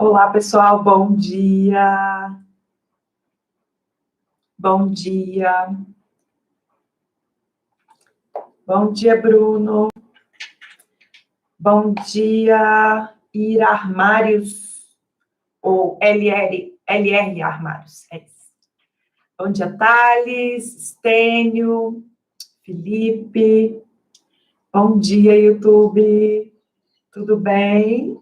Olá, pessoal, bom dia. Bom dia. Bom dia, Bruno. Bom dia, Ira Armários, ou LR Armários. É isso. Bom dia, Thales, Stênio, Felipe. Bom dia, YouTube. Tudo bem?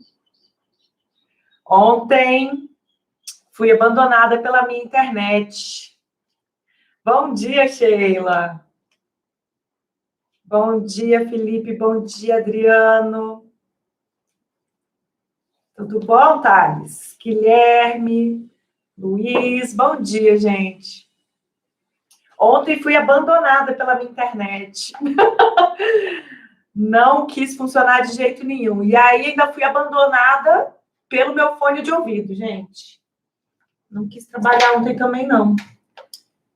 Ontem fui abandonada pela minha internet. Bom dia, Sheila. Bom dia, Felipe. Bom dia, Adriano. Tudo bom, Thales? Guilherme, Luiz. Bom dia, gente. Ontem fui abandonada pela minha internet. Não quis funcionar de jeito nenhum. E aí ainda fui abandonada pelo meu fone de ouvido, gente. Não quis trabalhar ontem também, não.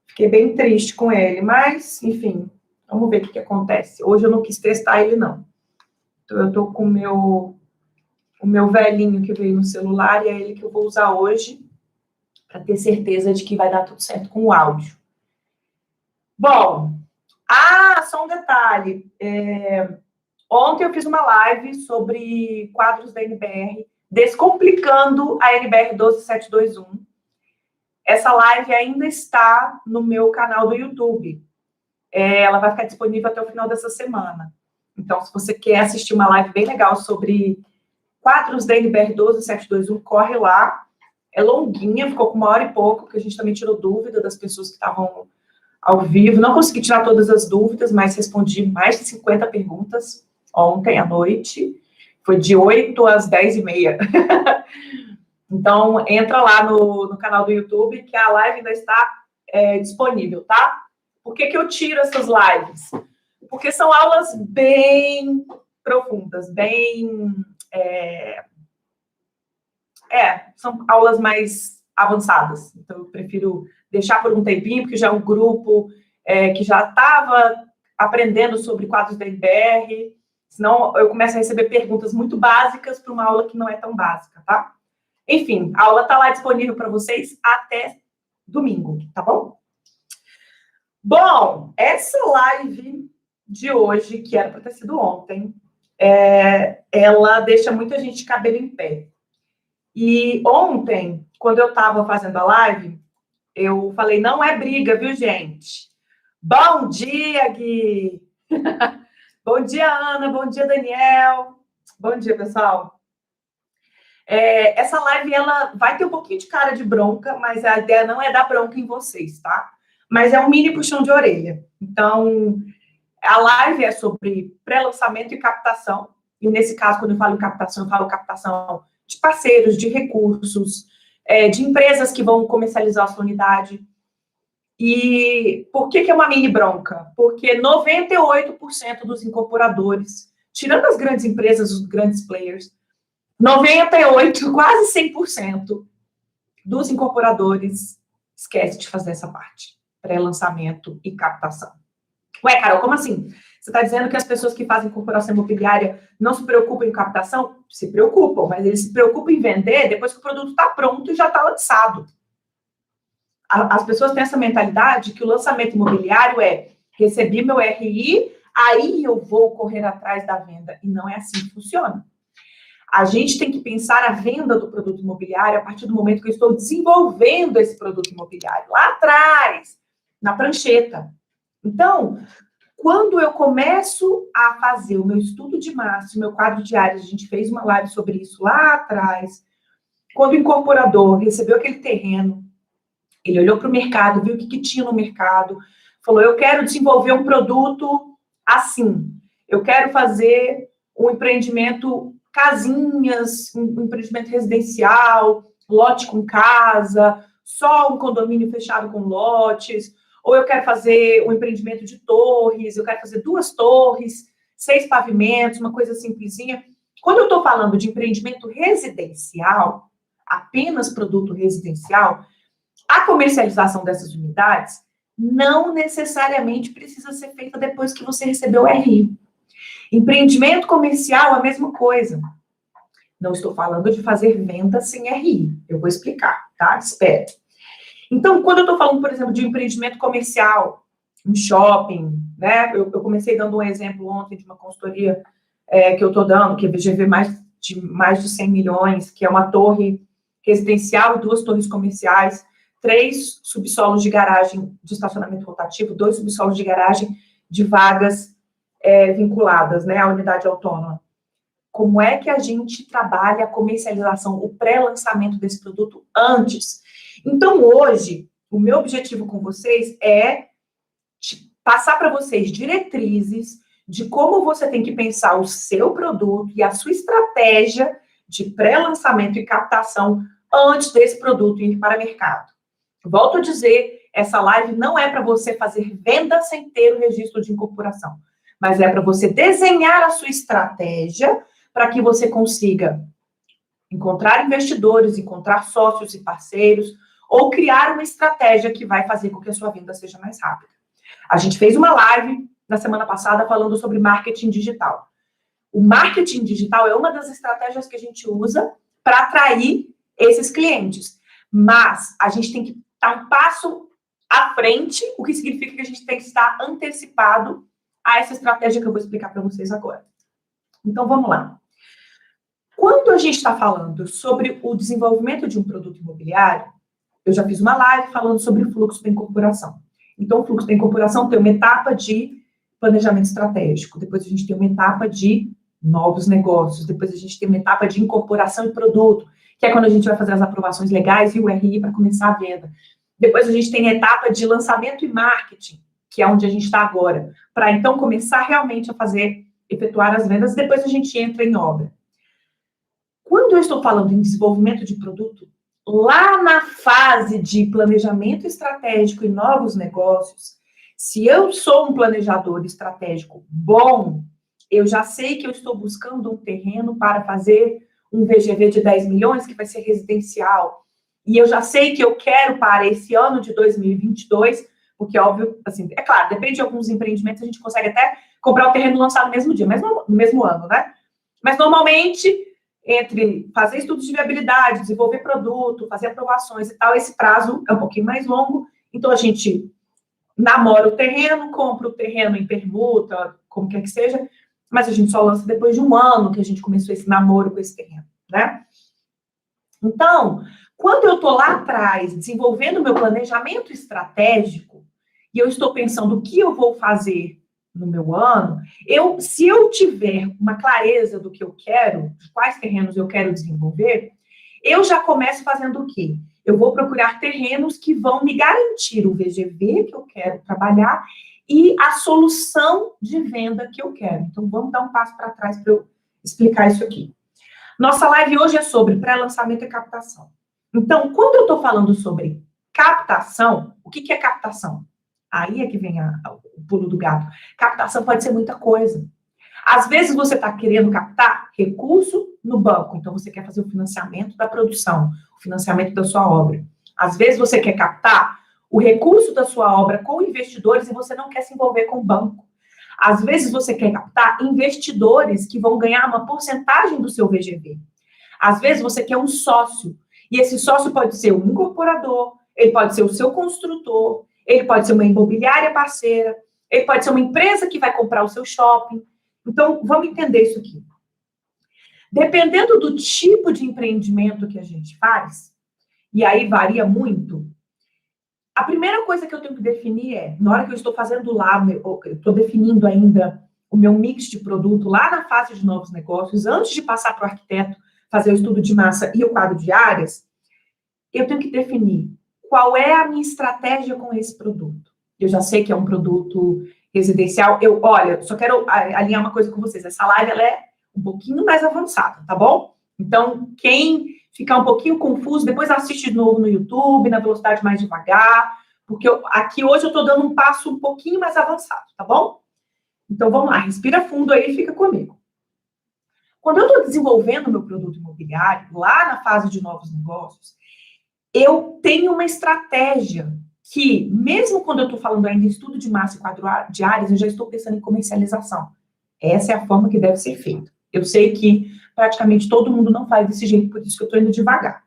Fiquei bem triste com ele, mas, enfim, vamos ver o que acontece. Hoje eu não quis testar ele, não. Então, eu tô com o meu velhinho que veio no celular e é ele que eu vou usar hoje para ter certeza de que vai dar tudo certo com o áudio. Bom, só um detalhe. Ontem eu fiz uma live sobre quadros da NBR, descomplicando a NBR 12721. Essa live ainda está no meu canal do YouTube. Ela vai ficar disponível até o final dessa semana. Então, se você quer assistir uma live bem legal sobre quadros da NBR 12721, corre lá. É longuinha, ficou com 1 hora e pouco, porque a gente também tirou dúvida das pessoas que estavam ao vivo. Não consegui tirar todas as dúvidas, mas respondi mais de 50 perguntas ontem à noite. Foi de 8 às 10h30. Então, entra lá no canal do YouTube, que a live ainda está disponível, tá? Por que eu tiro essas lives? Porque são aulas bem profundas, são aulas mais avançadas. Então, eu prefiro deixar por um tempinho, porque já é um grupo que já estava aprendendo sobre quadros da NBR, senão eu começo a receber perguntas muito básicas para uma aula que não é tão básica, tá? Enfim, a aula está lá disponível para vocês até domingo, tá bom? Bom, essa live de hoje, que era para ter sido ontem, ela deixa muita gente de cabelo em pé. E ontem, quando eu estava fazendo a live, eu falei, não é briga, viu, gente? Bom dia, Gui! Bom dia, Ana! Bom dia, Daniel! Bom dia, pessoal! Essa live, ela vai ter um pouquinho de cara de bronca, mas a ideia não é dar bronca em vocês, tá? Mas é um mini puxão de orelha. Então, a live é sobre pré-lançamento e captação. E nesse caso, quando eu falo captação de parceiros, de recursos, de empresas que vão comercializar a sua unidade. E por que é uma mini bronca? Porque 98% dos incorporadores, tirando as grandes empresas, os grandes players, 98%, quase 100% dos incorporadores esquece de fazer essa parte, pré-lançamento e captação. Ué, Carol, como assim? Você está dizendo que as pessoas que fazem incorporação imobiliária não se preocupam em captação? Se preocupam, mas eles se preocupam em vender depois que o produto está pronto e já está lançado. As pessoas têm essa mentalidade que o lançamento imobiliário recebi meu RI, aí eu vou correr atrás da venda. E não é assim que funciona. A gente tem que pensar a venda do produto imobiliário a partir do momento que eu estou desenvolvendo esse produto imobiliário. Lá atrás, na prancheta. Então, quando eu começo a fazer o meu estudo de massa, o meu quadro de áreas, a gente fez uma live sobre isso lá atrás, quando o incorporador recebeu aquele terreno, ele olhou para o mercado, viu o que tinha no mercado, falou, eu quero desenvolver um produto assim, eu quero fazer um empreendimento casinhas, um empreendimento residencial, lote com casa, só um condomínio fechado com lotes, ou eu quero fazer um empreendimento de torres, eu quero fazer 2 torres, 6 pavimentos, uma coisa simplesinha. Quando eu estou falando de empreendimento residencial, apenas produto residencial, a comercialização dessas unidades não necessariamente precisa ser feita depois que você recebeu o RI. Empreendimento comercial, a mesma coisa. Não estou falando de fazer venda sem RI. Eu vou explicar, tá? Espera. Então, quando eu estou falando, por exemplo, de empreendimento comercial, um shopping, né? Eu comecei dando um exemplo ontem de uma consultoria que eu estou dando, que é VGV mais de 100 milhões, que é uma torre residencial e 2 torres comerciais, 3 subsolos de garagem de estacionamento rotativo, 2 subsolos de garagem de vagas vinculadas, né, à unidade autônoma. Como é que a gente trabalha a comercialização, o pré-lançamento desse produto antes? Então, hoje, o meu objetivo com vocês é passar para vocês diretrizes de como você tem que pensar o seu produto e a sua estratégia de pré-lançamento e captação antes desse produto ir para o mercado. Volto a dizer, essa live não é para você fazer venda sem ter o registro de incorporação, mas é para você desenhar a sua estratégia para que você consiga encontrar investidores, encontrar sócios e parceiros, ou criar uma estratégia que vai fazer com que a sua venda seja mais rápida. A gente fez uma live na semana passada falando sobre marketing digital. O marketing digital é uma das estratégias que a gente usa para atrair esses clientes. Mas a gente tem que estar um passo à frente, o que significa que a gente tem que estar antecipado a essa estratégia que eu vou explicar para vocês agora. Então, vamos lá. Quando a gente está falando sobre o desenvolvimento de um produto imobiliário, eu já fiz uma live falando sobre o fluxo da incorporação. Então, o fluxo da incorporação tem uma etapa de planejamento estratégico, depois a gente tem uma etapa de novos negócios, depois a gente tem uma etapa de incorporação de produto, que é quando a gente vai fazer as aprovações legais e o RI para começar a venda. Depois a gente tem a etapa de lançamento e marketing, que é onde a gente está agora, para então começar realmente a efetuar as vendas, depois a gente entra em obra. Quando eu estou falando em desenvolvimento de produto, lá na fase de planejamento estratégico e novos negócios, se eu sou um planejador estratégico bom, eu já sei que eu estou buscando um terreno para fazer um VGV de 10 milhões, que vai ser residencial. E eu já sei que eu quero para esse ano de 2022, porque, óbvio, assim, é claro, depende de alguns empreendimentos, a gente consegue até comprar o terreno e lançar no mesmo dia, no mesmo ano, né? Mas, normalmente, entre fazer estudos de viabilidade, desenvolver produto, fazer aprovações e tal, esse prazo é um pouquinho mais longo. Então, a gente namora o terreno, compra o terreno em permuta, como quer que seja, mas a gente só lança depois de um ano que a gente começou esse namoro com esse terreno, né? Então, quando eu estou lá atrás, desenvolvendo meu planejamento estratégico, e eu estou pensando o que eu vou fazer no meu ano, se eu tiver uma clareza do que eu quero, de quais terrenos eu quero desenvolver, eu já começo fazendo o quê? Eu vou procurar terrenos que vão me garantir o VGV que eu quero trabalhar e a solução de venda que eu quero. Então, vamos dar um passo para trás para eu explicar isso aqui. Nossa live hoje é sobre pré-lançamento e captação. Então, quando eu estou falando sobre captação, o que é captação? Aí é que vem o pulo do gato. Captação pode ser muita coisa. Às vezes você está querendo captar recurso no banco, então você quer fazer o financiamento da produção, o financiamento da sua obra. Às vezes você quer captar o recurso da sua obra com investidores e você não quer se envolver com o banco. Às vezes você quer captar investidores que vão ganhar uma porcentagem do seu VGV. Às vezes você quer um sócio, e esse sócio pode ser um incorporador, ele pode ser o seu construtor, ele pode ser uma imobiliária parceira, ele pode ser uma empresa que vai comprar o seu shopping. Então, vamos entender isso aqui. Dependendo do tipo de empreendimento que a gente faz, e aí varia muito, a primeira coisa que eu tenho que definir é, na hora que eu estou fazendo lá, eu estou definindo ainda o meu mix de produto lá na fase de novos negócios, antes de passar para o arquiteto fazer o estudo de massa e o quadro de áreas, eu tenho que definir qual é a minha estratégia com esse produto. Eu já sei que é um produto residencial. Olha, só quero alinhar uma coisa com vocês. Essa live, ela é um pouquinho mais avançada, tá bom? Então, quem ficar um pouquinho confuso, depois assiste de novo no YouTube, na velocidade mais devagar, porque aqui hoje eu estou dando um passo um pouquinho mais avançado, tá bom? Então, vamos lá, respira fundo aí e fica comigo. Quando eu estou desenvolvendo meu produto imobiliário, lá na fase de novos negócios, eu tenho uma estratégia que, mesmo quando eu estou falando ainda em estudo de massa e quadro de áreas, eu já estou pensando em comercialização. Essa é a forma que deve ser feita. Eu sei que praticamente todo mundo não faz desse jeito, por isso que eu estou indo devagar.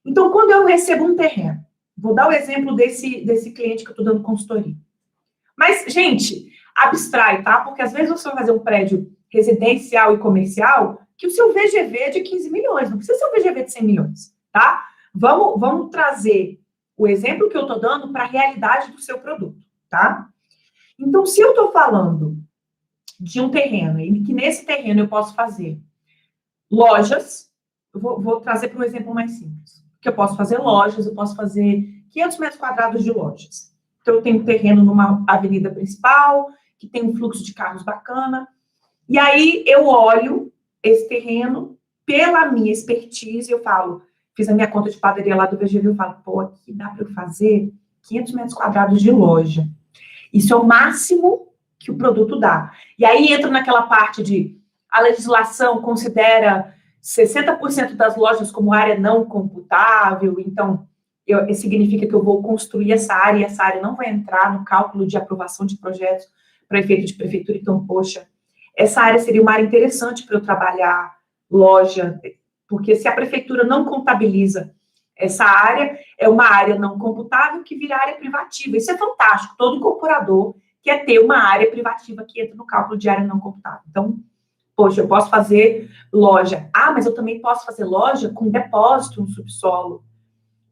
Então, quando eu recebo um terreno, vou dar o exemplo desse cliente que eu estou dando consultoria. Mas, gente, abstrai, tá? Porque às vezes você vai fazer um prédio residencial e comercial que o seu VGV é de 15 milhões, não precisa ser um VGV de 100 milhões, tá? Vamos trazer o exemplo que eu estou dando para a realidade do seu produto, tá? Então, se eu estou falando de um terreno, e que nesse terreno eu posso fazer lojas, eu vou trazer para um exemplo mais simples, que eu posso fazer lojas, eu posso fazer 500 metros quadrados de lojas. Então, eu tenho um terreno numa avenida principal, que tem um fluxo de carros bacana, e aí eu olho esse terreno pela minha expertise, eu falo, fiz a minha conta de padaria lá do VGV, eu falo, pô, aqui dá para eu fazer 500 metros quadrados de loja. Isso é o máximo que o produto dá. E aí entra naquela parte de a legislação considera 60% das lojas como área não computável, então significa que eu vou construir essa área e essa área não vai entrar no cálculo de aprovação de projetos para efeito de prefeitura. Então, poxa, essa área seria uma área interessante para eu trabalhar loja, porque se a prefeitura não contabiliza essa área, é uma área não computável que vira área privativa. Isso é fantástico. Todo incorporador quer ter uma área privativa que entra no cálculo de área não computável. Então, poxa, eu posso fazer loja. Ah, mas eu também posso fazer loja com depósito no subsolo.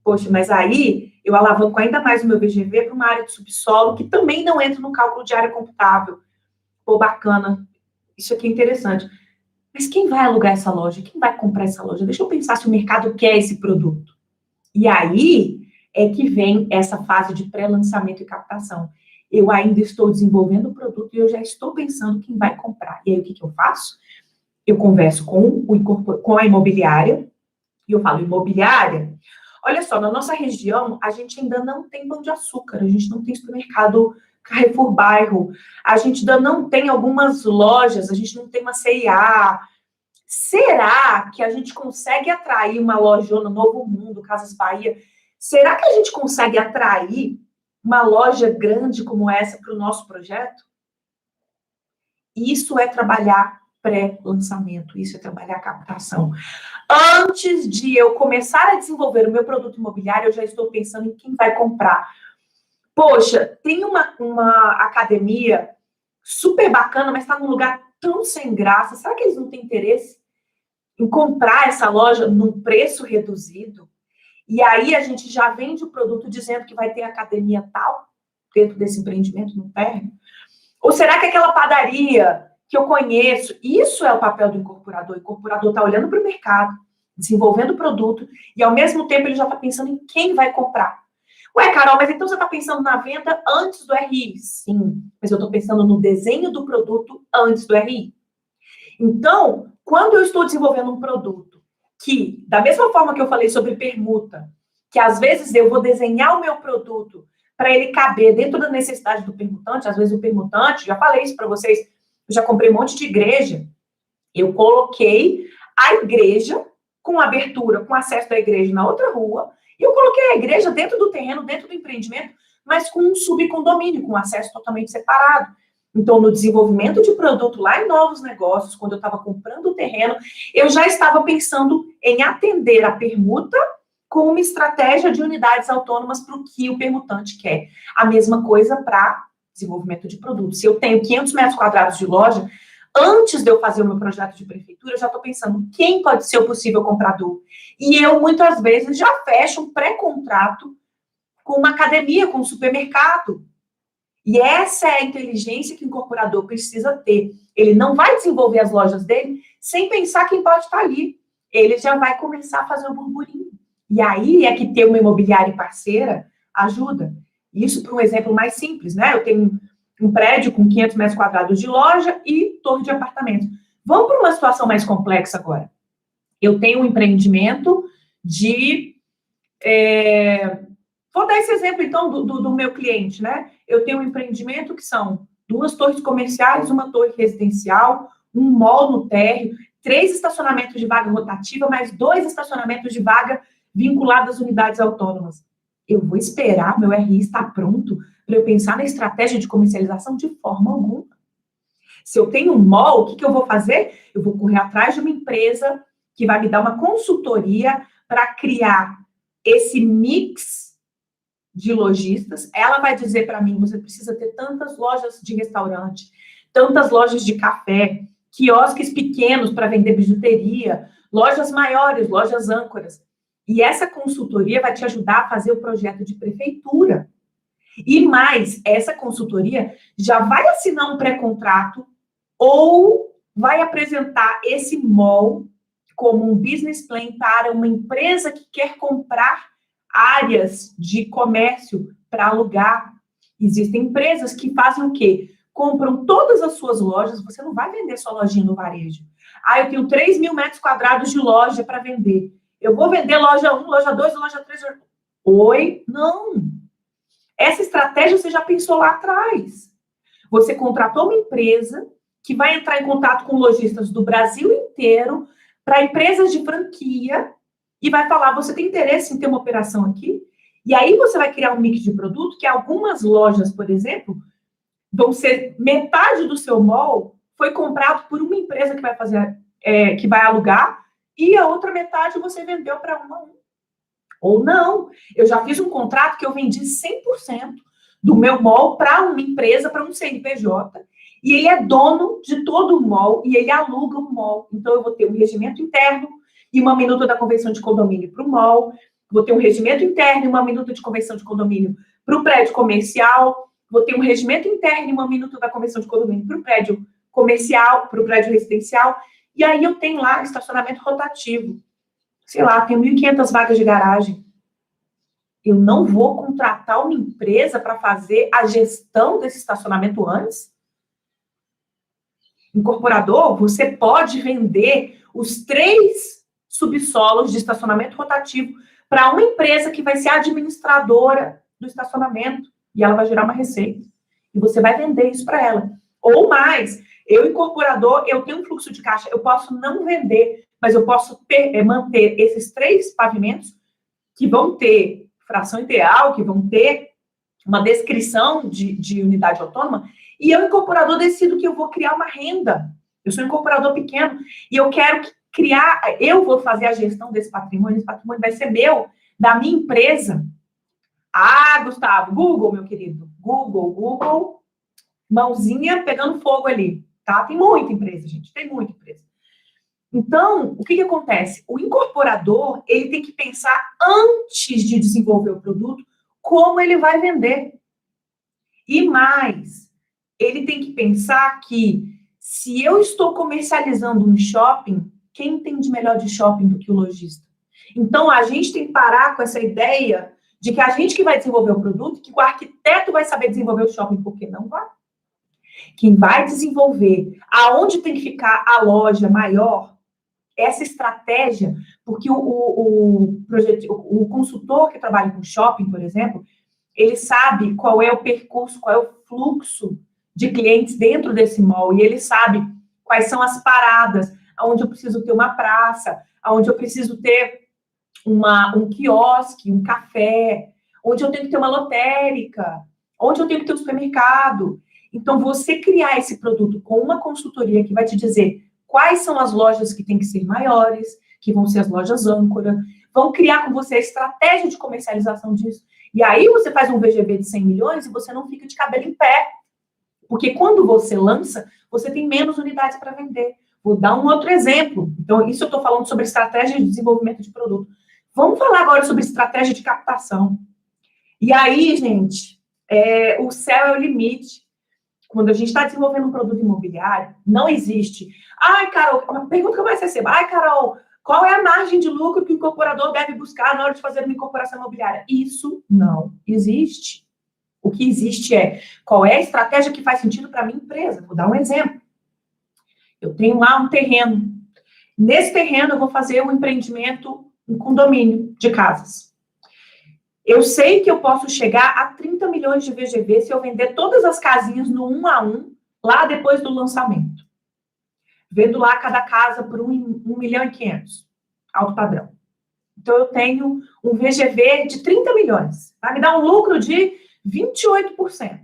Poxa, mas aí eu alavanco ainda mais o meu VGV para uma área de subsolo que também não entra no cálculo de área computável. Pô, bacana. Isso aqui é interessante. Mas quem vai alugar essa loja? Quem vai comprar essa loja? Deixa eu pensar se o mercado quer esse produto. E aí é que vem essa fase de pré-lançamento e captação. Eu ainda estou desenvolvendo o produto e eu já estou pensando quem vai comprar. E aí o que eu faço? Eu converso com a imobiliária e eu falo, imobiliária, olha só, na nossa região a gente ainda não tem Pão de Açúcar, a gente não tem supermercado Carrefour Bairro, a gente ainda não tem algumas lojas, a gente não tem uma C&A. Será que a gente consegue atrair uma lojona Novo Mundo, Casas Bahia? Será que a gente consegue atrair uma loja grande como essa para o nosso projeto? Isso é trabalhar pré-lançamento, isso é trabalhar captação. Antes de eu começar a desenvolver o meu produto imobiliário, eu já estou pensando em quem vai comprar. Poxa, tem uma academia super bacana, mas está num lugar tão sem graça. Será que eles não têm interesse em comprar essa loja num preço reduzido? E aí a gente já vende o produto dizendo que vai ter academia tal dentro desse empreendimento no térreo? Ou será que aquela padaria que eu conheço, isso é o papel do incorporador? O incorporador está olhando para o mercado, desenvolvendo o produto, e ao mesmo tempo ele já está pensando em quem vai comprar. Ué, Carol, mas então você está pensando na venda antes do RI? Sim, mas eu estou pensando no desenho do produto antes do RI. Então, quando eu estou desenvolvendo um produto que, da mesma forma que eu falei sobre permuta, que às vezes eu vou desenhar o meu produto para ele caber dentro da necessidade do permutante, às vezes o permutante, já falei isso para vocês, eu já comprei um monte de igreja, eu coloquei a igreja com abertura, com acesso da igreja na outra rua, e eu coloquei a igreja dentro do terreno, dentro do empreendimento, mas com um subcondomínio, com acesso totalmente separado. Então, no desenvolvimento de produto lá em Novos Negócios, quando eu estava comprando o terreno, eu já estava pensando em atender a permuta com uma estratégia de unidades autônomas para o que o permutante quer. A mesma coisa para desenvolvimento de produto. Se eu tenho 500 metros quadrados de loja, antes de eu fazer o meu projeto de prefeitura, eu já estou pensando quem pode ser o possível comprador. E eu, muitas vezes, já fecho um pré-contrato com uma academia, com um supermercado. E essa é a inteligência que o incorporador precisa ter. Ele não vai desenvolver as lojas dele sem pensar quem pode estar ali. Ele já vai começar a fazer o burburinho. E aí é que ter uma imobiliária parceira ajuda. Isso para um exemplo mais simples, né? Eu tenho um prédio com 500 metros quadrados de loja e torre de apartamentos. Vamos para uma situação mais complexa agora. Eu tenho um empreendimento de... Vou dar esse exemplo, então, do meu cliente, né? Eu tenho um empreendimento que são 2 torres comerciais, uma torre residencial, um mall no térreo, 3 estacionamentos de vaga rotativa, mais 2 estacionamentos de vaga vinculados às unidades autônomas. Eu vou esperar meu RI estar pronto para eu pensar na estratégia de comercialização de forma alguma. Se eu tenho um mall, o que eu vou fazer? Eu vou correr atrás de uma empresa que vai me dar uma consultoria para criar esse mix de lojistas. Ela vai dizer para mim, você precisa ter tantas lojas de restaurante, tantas lojas de café, quiosques pequenos para vender bijuteria, lojas maiores, lojas âncoras. E essa consultoria vai te ajudar a fazer o projeto de prefeitura. E mais, essa consultoria já vai assinar um pré-contrato ou vai apresentar esse mall como um business plan para uma empresa que quer comprar áreas de comércio para alugar. Existem empresas que fazem o quê? Compram todas as suas lojas, você não vai vender sua lojinha no varejo. Ah, eu tenho 3 mil metros quadrados de loja para vender. Eu vou vender loja 1, loja 2, loja 3. Oi? Não. Essa estratégia você já pensou lá atrás. Você contratou uma empresa que vai entrar em contato com lojistas do Brasil inteiro, para empresas de franquia, e vai falar, você tem interesse em ter uma operação aqui? E aí você vai criar um mix de produto que algumas lojas, por exemplo, vão ser metade do seu mall foi comprado por uma empresa que vai fazer, que vai alugar, e a outra metade você vendeu para uma a um. Ou não. Eu já fiz um contrato que eu vendi 100% do meu mall para uma empresa, para um CNPJ, e ele é dono de todo o mall, e ele aluga o mall. Então, eu vou ter um regimento interno e uma minuta da convenção de condomínio para o mall, vou ter um regimento interno e uma minuta de convenção de condomínio para o prédio comercial, vou ter um regimento interno e uma minuta da convenção de condomínio para o prédio comercial, para o prédio residencial, e aí eu tenho lá estacionamento rotativo. Sei lá, tem 1.500 vagas de garagem. Eu não vou contratar uma empresa para fazer a gestão desse estacionamento antes? Incorporador, você pode vender os 3 subsolos de estacionamento rotativo para uma empresa que vai ser administradora do estacionamento e ela vai gerar uma receita. E você vai vender isso para ela. Ou mais, eu, incorporador, eu tenho um fluxo de caixa, eu posso não vender, mas eu posso manter esses 3 pavimentos que vão ter fração ideal, que vão ter uma descrição de unidade autônoma, e eu, incorporador, decido que eu vou criar uma renda. Eu sou um incorporador pequeno e eu quero criar, eu vou fazer a gestão desse patrimônio, esse patrimônio vai ser meu, da minha empresa. Ah, Gustavo, Google, meu querido, Google, mãozinha pegando fogo ali, tá? Tem muita empresa, gente, tem muita empresa. Então, o que acontece? O incorporador, ele tem que pensar antes de desenvolver o produto, como ele vai vender. E mais, ele tem que pensar que se eu estou comercializando um shopping, quem entende melhor de shopping do que o lojista? Então, a gente tem que parar com essa ideia de que a gente que vai desenvolver o produto, que o arquiteto vai saber desenvolver o shopping, porque não vai. Quem vai desenvolver aonde tem que ficar a loja maior, essa estratégia, porque o consultor que trabalha com shopping, por exemplo, ele sabe qual é o percurso, qual é o fluxo de clientes dentro desse mall, e ele sabe quais são as paradas, onde eu preciso ter uma praça, onde eu preciso ter um quiosque, um café, onde eu tenho que ter uma lotérica, onde eu tenho que ter um supermercado. Então, você criar esse produto com uma consultoria que vai te dizer quais são as lojas que têm que ser maiores, que vão ser as lojas âncora, vão criar com você a estratégia de comercialização disso. E aí você faz um VGV de 100 milhões e você não fica de cabelo em pé. Porque quando você lança, você tem menos unidades para vender. Vou dar um outro exemplo. Então, isso eu estou falando sobre estratégia de desenvolvimento de produto. Vamos falar agora sobre estratégia de captação. E aí, gente, o céu é o limite. Quando a gente está desenvolvendo um produto imobiliário, não existe. Ai, Carol, uma pergunta que eu mais recebo. Ai, Carol, qual é a margem de lucro que o incorporador deve buscar na hora de fazer uma incorporação imobiliária? Isso não existe. O que existe é qual é a estratégia que faz sentido para a minha empresa. Vou dar um exemplo. Eu tenho lá um terreno. Nesse terreno, eu vou fazer um empreendimento, um condomínio de casas. Eu sei que eu posso chegar a 30 milhões de VGV se eu vender todas as casinhas no 1 a 1, lá depois do lançamento. Vendo lá cada casa por 1,5 milhão, alto padrão. Então, eu tenho um VGV de 30 milhões. Vai me dar um lucro de 28%.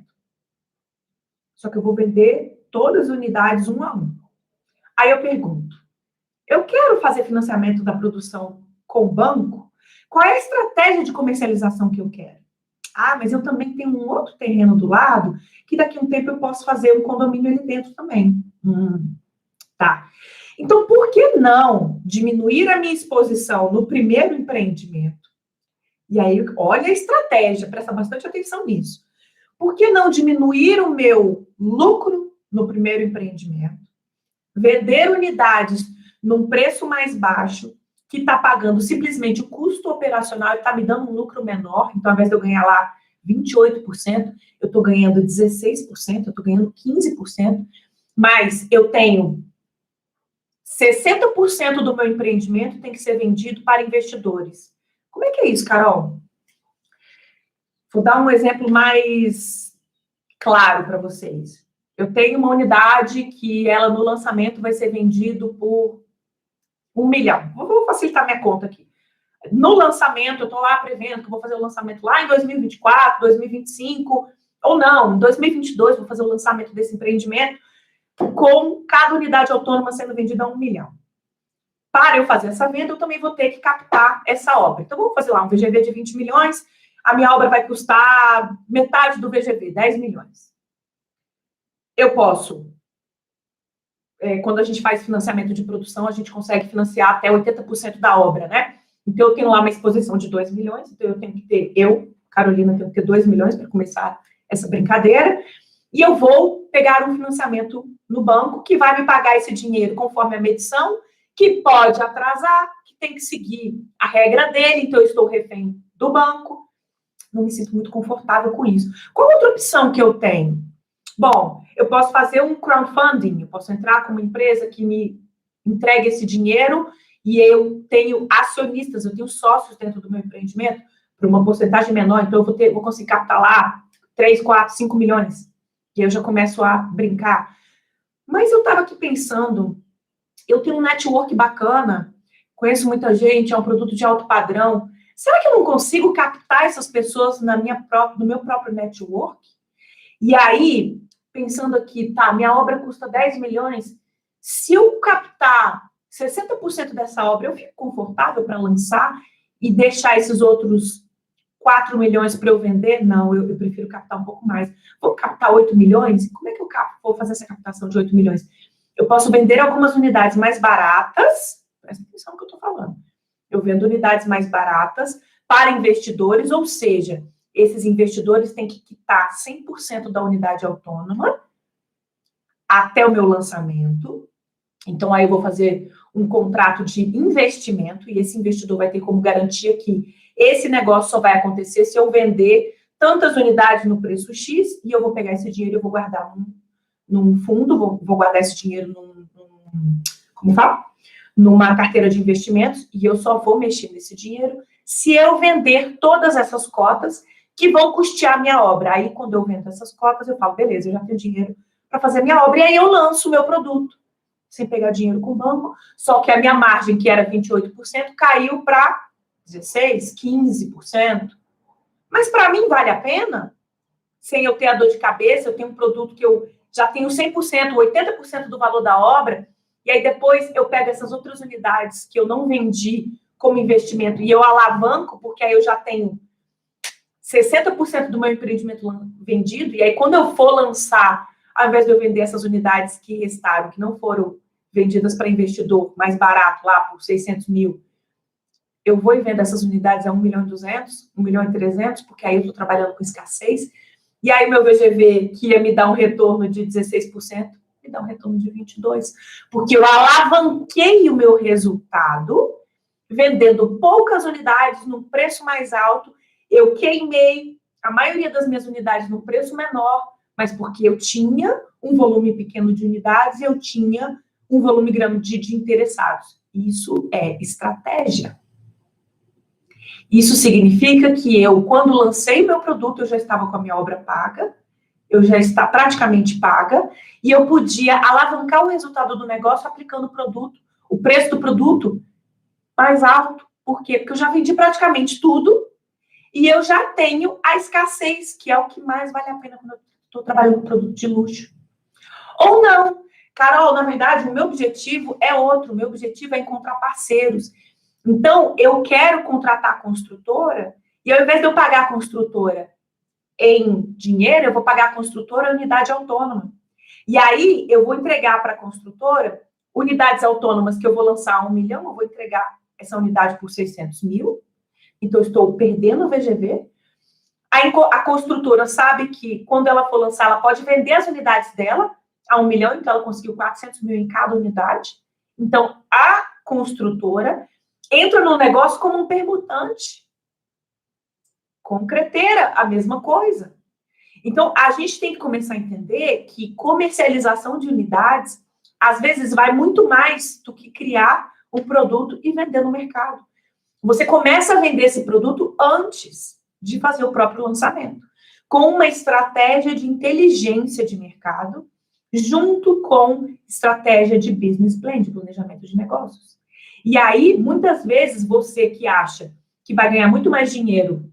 Só que eu vou vender todas as unidades um a um. Aí eu pergunto, eu quero fazer financiamento da produção com o banco? Qual é a estratégia de comercialização que eu quero? Ah, mas eu também tenho um outro terreno do lado, que daqui a um tempo eu posso fazer um condomínio ali dentro também. Tá. Então, por que não diminuir a minha exposição no primeiro empreendimento? E aí, olha a estratégia, presta bastante atenção nisso. Por que não diminuir o meu lucro no primeiro empreendimento? Vender unidades num preço mais baixo, que está pagando simplesmente o custo operacional e está me dando um lucro menor. Então, ao invés de eu ganhar lá 28%, eu estou ganhando 16%, eu estou ganhando 15%, mas eu tenho 60% do meu empreendimento tem que ser vendido para investidores. Como é que é isso, Carol? Vou dar um exemplo mais claro para vocês. Eu tenho uma unidade que ela no lançamento vai ser vendido por 1 milhão. Vou facilitar minha conta aqui. No lançamento, eu estou lá prevendo que eu vou fazer o lançamento lá em 2024, 2025, ou não, em 2022 vou fazer o lançamento desse empreendimento com cada unidade autônoma sendo vendida a 1 milhão. Para eu fazer essa venda, eu também vou ter que captar essa obra. Então, vamos fazer lá um VGV de 20 milhões, a minha obra vai custar metade do VGV, 10 milhões. Eu posso, quando a gente faz financiamento de produção, a gente consegue financiar até 80% da obra, né? Então, eu tenho lá uma exposição de 2 milhões, então eu tenho que ter, Carolina, tenho que ter 2 milhões para começar essa brincadeira, e eu vou pegar um financiamento no banco que vai me pagar esse dinheiro conforme a medição, que pode atrasar, que tem que seguir a regra dele, então eu estou refém do banco, não me sinto muito confortável com isso. Qual outra opção que eu tenho? Bom, eu posso fazer um crowdfunding, eu posso entrar com uma empresa que me entregue esse dinheiro e eu tenho acionistas, eu tenho sócios dentro do meu empreendimento por uma porcentagem menor, então eu vou conseguir captar lá 3, 4, 5 milhões. E eu já começo a brincar. Mas eu estava aqui pensando, eu tenho um network bacana, conheço muita gente, é um produto de alto padrão. Será que eu não consigo captar essas pessoas no meu próprio network? E aí, pensando aqui, tá, minha obra custa 10 milhões, se eu captar 60% dessa obra, eu fico confortável para lançar e deixar esses outros 4 milhões para eu vender? Não, eu prefiro captar um pouco mais. Vou captar 8 milhões? Como é que eu vou fazer essa captação de 8 milhões? Eu posso vender algumas unidades mais baratas, presta atenção no que eu estou falando. Eu vendo unidades mais baratas para investidores, ou seja, esses investidores têm que quitar 100% da unidade autônoma até o meu lançamento. Então, aí eu vou fazer um contrato de investimento e esse investidor vai ter como garantia que esse negócio só vai acontecer se eu vender tantas unidades no preço X e eu vou pegar esse dinheiro e eu vou guardar num fundo, vou guardar esse dinheiro como fala? Numa carteira de investimentos e eu só vou mexer nesse dinheiro se eu vender todas essas cotas que vão custear a minha obra. Aí, quando eu vendo essas cotas, eu falo, beleza, eu já tenho dinheiro para fazer a minha obra. E aí eu lanço o meu produto, sem pegar dinheiro com o banco, só que a minha margem, que era 28%, caiu para 16%, 15%. Mas para mim vale a pena? Sem eu ter a dor de cabeça, eu tenho um produto que eu já tenho 100%, 80% do valor da obra, e aí depois eu pego essas outras unidades que eu não vendi como investimento e eu alavanco, porque aí eu já tenho 60% do meu empreendimento vendido, e aí quando eu for lançar, ao invés de eu vender essas unidades que restaram, que não foram vendidas para investidor mais barato, lá por 600 mil, eu vou e vendo essas unidades a 1 milhão e 200, 1 milhão e 300, porque aí eu estou trabalhando com escassez, e aí o meu VGV, que ia me dar um retorno de 16%, me dá um retorno de 22%, porque eu alavanquei o meu resultado, vendendo poucas unidades num preço mais alto, eu queimei a maioria das minhas unidades num preço menor, mas porque eu tinha um volume pequeno de unidades e eu tinha um volume grande de interessados. Isso é estratégia. Isso significa que eu, quando lancei meu produto, eu já estava com a minha obra paga, eu já está praticamente paga, e eu podia alavancar o resultado do negócio aplicando o produto, o preço do produto mais alto. Por quê? Porque eu já vendi praticamente tudo e eu já tenho a escassez, que é o que mais vale a pena quando eu estou trabalhando com produto de luxo. Ou não. Carol, na verdade, o meu objetivo é outro. O meu objetivo é encontrar parceiros. Então, eu quero contratar a construtora e ao invés de eu pagar a construtora em dinheiro, eu vou pagar a construtora em unidade autônoma. E aí, eu vou entregar para a construtora unidades autônomas que eu vou lançar a 1 milhão, eu vou entregar essa unidade por 600 mil. Então, eu estou perdendo o VGV. A construtora sabe que, quando ela for lançar, ela pode vender as unidades dela a 1 milhão, então ela conseguiu 400 mil em cada unidade. Então, a construtora entra no negócio como um permutante. Concreteira, a mesma coisa. Então, a gente tem que começar a entender que comercialização de unidades, às vezes, vai muito mais do que criar um produto e vender no mercado. Você começa a vender esse produto antes de fazer o próprio lançamento, com uma estratégia de inteligência de mercado, junto com estratégia de business plan, de planejamento de negócios. E aí, muitas vezes, você que acha que vai ganhar muito mais dinheiro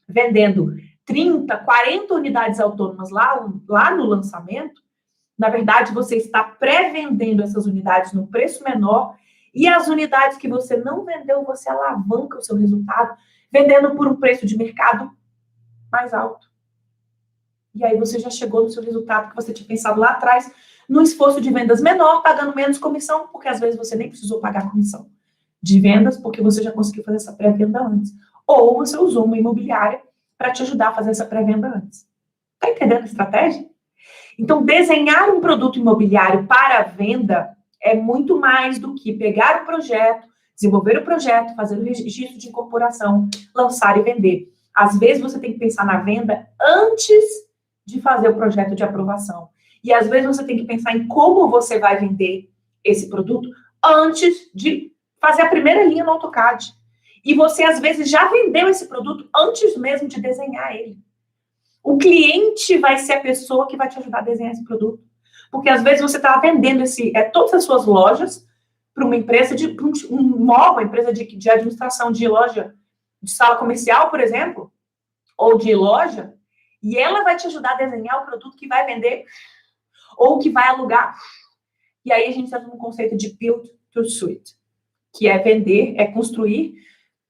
vendendo 30, 40 unidades autônomas lá no lançamento, na verdade, você está pré-vendendo essas unidades num preço menor e as unidades que você não vendeu, você alavanca o seu resultado vendendo por um preço de mercado mais alto. E aí você já chegou no seu resultado que você tinha pensado lá atrás, num esforço de vendas menor, pagando menos comissão, porque às vezes você nem precisou pagar comissão de vendas, porque você já conseguiu fazer essa pré-venda antes. Ou você usou uma imobiliária para te ajudar a fazer essa pré-venda antes. Está entendendo a estratégia? Então, desenhar um produto imobiliário para venda é muito mais do que pegar o projeto, desenvolver o projeto, fazer o registro de incorporação, lançar e vender. Às vezes, você tem que pensar na venda antes de fazer o projeto de aprovação. E, às vezes, você tem que pensar em como você vai vender esse produto antes de fazer a primeira linha no AutoCAD. E você, às vezes, já vendeu esse produto antes mesmo de desenhar ele. O cliente vai ser a pessoa que vai te ajudar a desenhar esse produto. Porque, às vezes, você está vendendo todas as suas lojas para uma empresa uma empresa de administração de loja, de sala comercial, por exemplo, ou de loja, e ela vai te ajudar a desenhar o produto que vai vender ou que vai alugar. E aí a gente está no conceito de build to suit, que é vender, é construir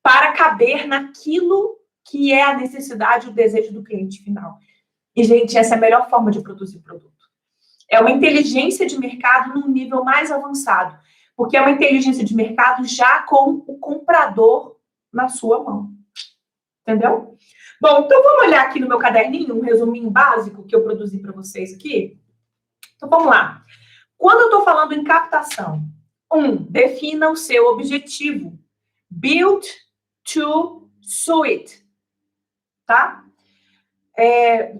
para caber naquilo que é a necessidade, o desejo do cliente final. E, gente, essa é a melhor forma de produzir produto. É uma inteligência de mercado num nível mais avançado, porque é uma inteligência de mercado já com o comprador na sua mão. Entendeu? Bom, então vamos olhar aqui no meu caderninho, um resuminho básico que eu produzi para vocês aqui. Então, vamos lá. Quando eu estou falando em captação, defina o seu objetivo. Build to suit. Tá?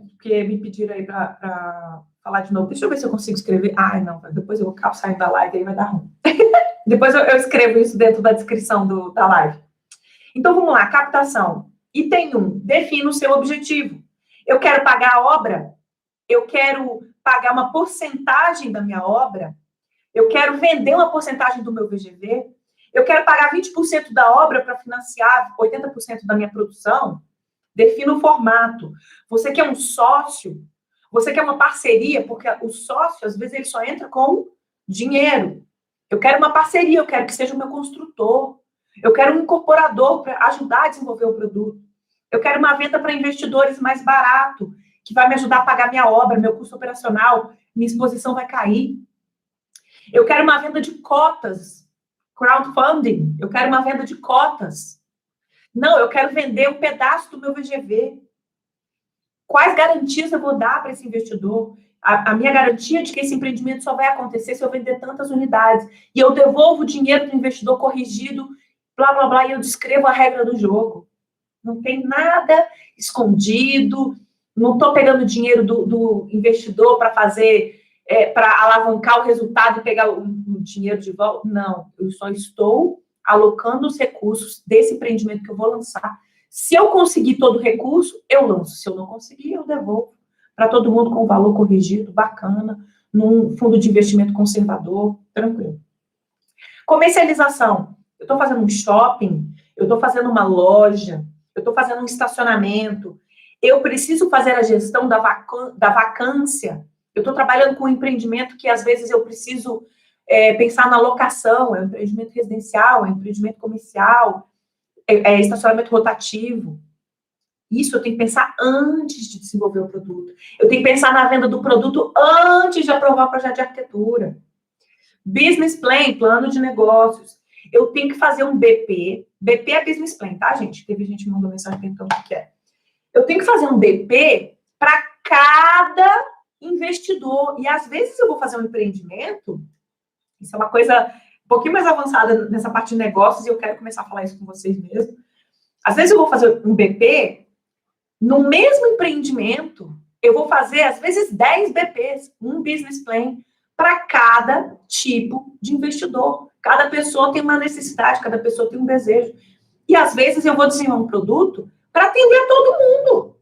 Porque me pediram aí para falar de novo. Deixa eu ver se eu consigo escrever. Ai, não, depois eu acabo saindo da live e aí vai dar ruim. Depois eu escrevo isso dentro da descrição da live. Então, vamos lá, captação. Item 1, defina o seu objetivo. Eu quero pagar a obra? Eu quero pagar uma porcentagem da minha obra? Eu quero vender uma porcentagem do meu VGV? Eu quero pagar 20% da obra para financiar 80% da minha produção? Defina o formato. Você quer um sócio? Você quer uma parceria? Porque o sócio, às vezes, ele só entra com dinheiro. Eu quero uma parceria, eu quero que seja o meu construtor. Eu quero um incorporador para ajudar a desenvolver o produto. Eu quero uma venda para investidores mais barato, que vai me ajudar a pagar minha obra, meu custo operacional, minha exposição vai cair. Eu quero uma venda de cotas, crowdfunding. Eu quero uma venda de cotas. Não, eu quero vender um pedaço do meu VGV. Quais garantias eu vou dar para esse investidor? A minha garantia de que esse empreendimento só vai acontecer se eu vender tantas unidades. E eu devolvo o dinheiro do investidor corrigido, blá, blá, blá, e eu descrevo a regra do jogo. Não tem nada escondido, não estou pegando dinheiro do investidor para fazer, para alavancar o resultado e pegar o dinheiro de volta. Não, eu só estou alocando os recursos desse empreendimento que eu vou lançar. Se eu conseguir todo o recurso, eu lanço. Se eu não conseguir, eu devolvo para todo mundo com valor corrigido, bacana, num fundo de investimento conservador, tranquilo. Comercialização. Eu estou fazendo um shopping, eu estou fazendo uma loja, eu estou fazendo um estacionamento, eu preciso fazer a gestão da vacância, Eu estou trabalhando com um empreendimento que, às vezes, eu preciso pensar na locação, é um empreendimento residencial, é um empreendimento comercial, é estacionamento rotativo. Isso eu tenho que pensar antes de desenvolver o produto. Eu tenho que pensar na venda do produto antes de aprovar o projeto de arquitetura. Business Plan, plano de negócios. Eu tenho que fazer um BP. BP é Business Plan, tá, gente? Teve gente que mandou mensagem perguntando o que é. Eu tenho que fazer um BP para cada investidor. E, às vezes, eu vou fazer um empreendimento, isso é uma coisa um pouquinho mais avançada nessa parte de negócios, e eu quero começar a falar isso com vocês mesmo. Às vezes, eu vou fazer um BP, no mesmo empreendimento, eu vou fazer, às vezes, 10 BPs, um Business Plan, para cada tipo de investidor. Cada pessoa tem uma necessidade, cada pessoa tem um desejo. E, às vezes, eu vou desenvolver um produto para atender a todo mundo.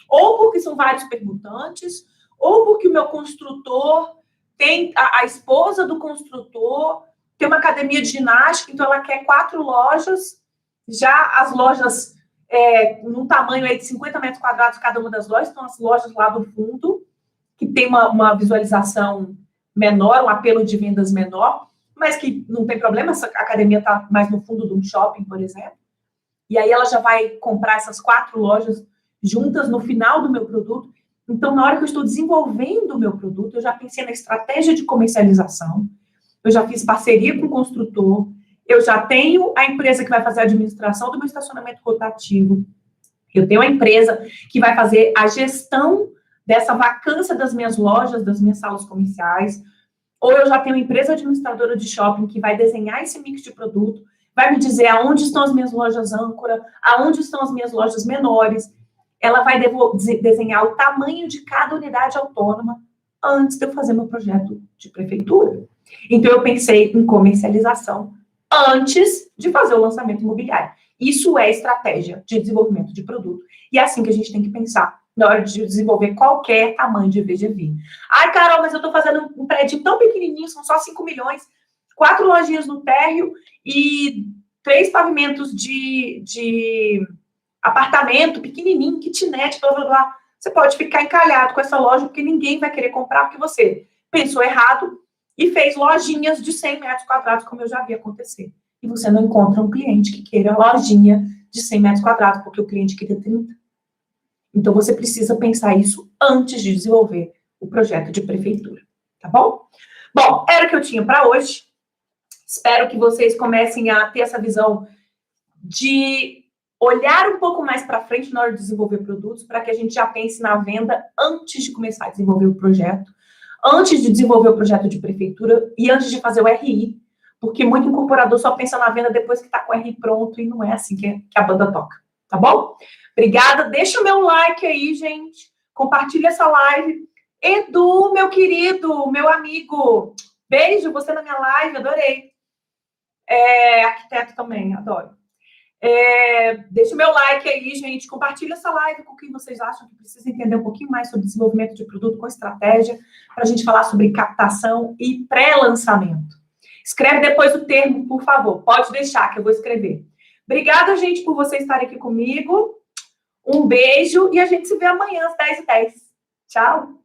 Ou porque são vários perguntantes, ou porque o meu construtor tem a esposa do construtor, tem uma academia de ginástica, então ela quer 4 lojas, já as lojas num tamanho aí de 50 metros quadrados cada uma das lojas, então as lojas lá do fundo, que tem uma visualização menor, um apelo de vendas menor, mas que não tem problema, essa academia está mais no fundo de um shopping, por exemplo, e aí ela já vai comprar essas 4 lojas juntas no final do meu produto. Então, na hora que eu estou desenvolvendo o meu produto, eu já pensei na estratégia de comercialização, eu já fiz parceria com o construtor, eu já tenho a empresa que vai fazer a administração do meu estacionamento rotativo, eu tenho a empresa que vai fazer a gestão dessa vacância das minhas lojas, das minhas salas comerciais, ou eu já tenho uma empresa administradora de shopping que vai desenhar esse mix de produto, vai me dizer aonde estão as minhas lojas âncora, aonde estão as minhas lojas menores. Ela vai desenhar o tamanho de cada unidade autônoma antes de eu fazer meu projeto de prefeitura. Então, eu pensei em comercialização antes de fazer o lançamento imobiliário. Isso é estratégia de desenvolvimento de produto. E é assim que a gente tem que pensar na hora de desenvolver qualquer tamanho de VGV. Ai, Carol, mas eu estou fazendo um prédio tão pequenininho, são só 5 milhões, 4 lojinhas no térreo e 3 pavimentos de apartamento pequenininho, kitnet, blá, blá, blá. Você pode ficar encalhado com essa loja porque ninguém vai querer comprar porque você pensou errado e fez lojinhas de 100 metros quadrados, como eu já vi acontecer. E você não encontra um cliente que queira lojinha de 100 metros quadrados, porque o cliente queria 30. Então, você precisa pensar isso antes de desenvolver o projeto de prefeitura, tá bom? Bom, era o que eu tinha para hoje. Espero que vocês comecem a ter essa visão de olhar um pouco mais para frente na hora de desenvolver produtos, para que a gente já pense na venda antes de começar a desenvolver o projeto, antes de desenvolver o projeto de prefeitura e antes de fazer o RI, porque muito incorporador só pensa na venda depois que está com o RI pronto e não é assim que a banda toca, tá bom? Obrigada, deixa o meu like aí, gente, compartilha essa live. Edu, meu querido, meu amigo, beijo, você na minha live, adorei. Arquiteto também, adoro. Deixa o meu like aí, gente. Compartilha essa live com quem vocês acham que precisa entender um pouquinho mais sobre desenvolvimento de produto com estratégia, para a gente falar sobre captação e pré-lançamento. Escreve depois o termo, por favor. Pode deixar que eu vou escrever. Obrigada, gente, por vocês estarem aqui comigo. Um beijo e a gente se vê amanhã às 10h10. Tchau!